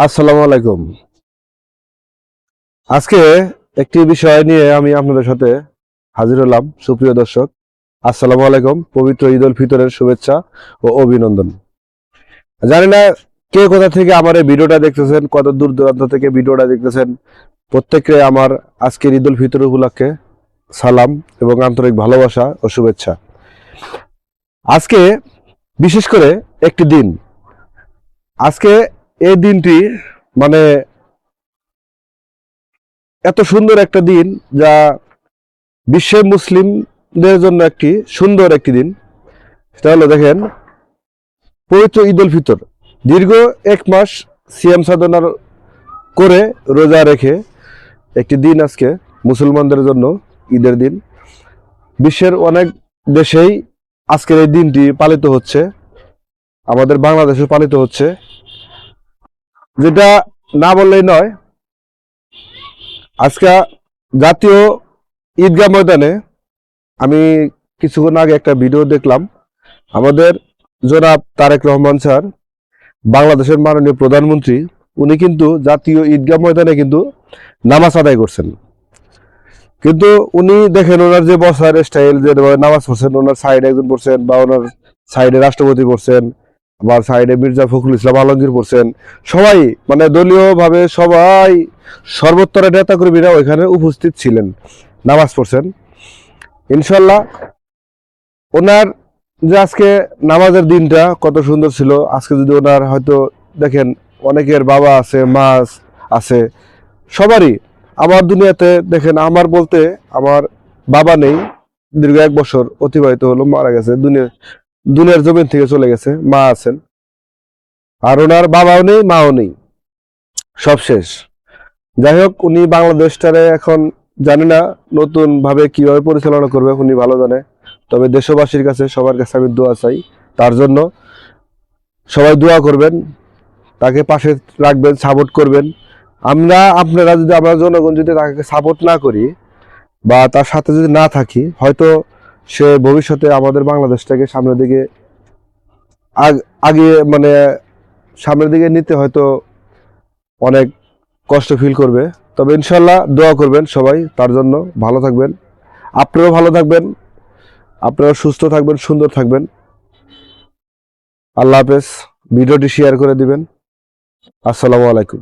আসসালামু আলাইকুম। আজকে একটি বিষয় নিয়ে আমি আপনাদের সাথে হাজির হলাম। সুপ্রিয় দর্শক, আসসালামু আলাইকুম। পবিত্র ঈদ উল ফিতরের শুভেচ্ছা ও অভিনন্দন। জানি না কে কোথা থেকে আমার এই ভিডিওটা দেখতেছেন, কত দূর দূরান্ত থেকে ভিডিওটা দেখতেছেন। প্রত্যেককে আমার আজকের ঈদ উল ফিতর উপলক্ষে সালাম এবং আন্তরিক ভালোবাসা ও শুভেচ্ছা। আজকে বিশেষ করে একটি দিন, আজকে এই দিনটি মানে এত সুন্দর একটা দিন, যা বিশ্বের মুসলিমদের জন্য একটি সুন্দর একটি দিন। সেটা হলো, দেখেন, পবিত্র ঈদ উল ফিতর। দীর্ঘ 1 মাস সিয়াম সাধনার করে রোজা রেখে একটি দিন আজকে মুসলমানদের জন্য ঈদের দিন। বিশ্বের অনেক দেশেই আজকের এই দিনটি পালিত হচ্ছে, আমাদের বাংলাদেশে পালিত হচ্ছে। যেটা না বললেই নয়, আজকে জাতীয় ঈদগাহ ময়দানে আমি কিছুক্ষণ আগে একটা ভিডিও দেখলাম। আমাদের জনাব তারেক রহমান স্যার, বাংলাদেশের মাননীয় প্রধানমন্ত্রী, উনি কিন্তু জাতীয় ঈদগাহ ময়দানে কিন্তু নামাজ আদায় করছেন। কিন্তু উনি দেখেন, ওনার যে বসার স্টাইল, যে নামাজ পড়ছেন, ওনার সাইডে একজন পড়ছেন, বা ওনার সাইডে রাষ্ট্রপতি পড়ছেন, আবার সাইডে মির্জা ফখরুল ইসলাম আলমগীর পড়ছেন। সবাই মানে দলীয়ভাবে সবাই সর্বোত্তরের নেতাকর্মীরা ওইখানে উপস্থিত ছিলেন, নামাজ পড়ছেন। ইনশাল্লাহ ওনার যে আজকে নামাজের দিনটা কত সুন্দর ছিল। আজকে যদি ওনার হয়তো দেখেন, অনেকের বাবা আছে, মা আছে, সবারই। আমার দুনিয়াতে দেখেন, আমার বলতে আমার বাবা নেই, দীর্ঘ 1 বছর অতিবাহিত হলো, মারা গেছে, দুনিয়ার জমিন থেকে চলে গেছে। মা আছেন, আর ওনার বাবাও নেই, মাও নেই, সব শেষ। যাই হোক, উনি বাংলাদেশটারে এখন জানি না নতুন ভাবে কিভাবে পরিচালনা করবে, উনি ভালো জানে। তবে দেশবাসীর কাছে, সবার কাছে আমি দোয়া চাই তার জন্য। সবাই দোয়া করবেন, তাকে পাশে রাখবেন, সাপোর্ট করবেন। আপনারা যদি, আমরা জনগণ যদি তাকে সাপোর্ট না করি বা তার সাথে যদি না থাকি, হয়তো সে ভবিষ্যতে আমাদের বাংলাদেশটাকে সামনের দিকে আগিয়ে মানে সামনের দিকে নিতে হয়তো অনেক কষ্ট ফিল করবে। তবে ইনশাল্লাহ দোয়া করবেন সবাই তার জন্য। ভালো থাকবেন, আপনারাও ভালো থাকবেন, আপনারা সুস্থ থাকবেন, সুন্দর থাকবেন। আল্লাহ হাফেজ। ভিডিওটি শেয়ার করে দিবেন। আসসালামু আলাইকুম।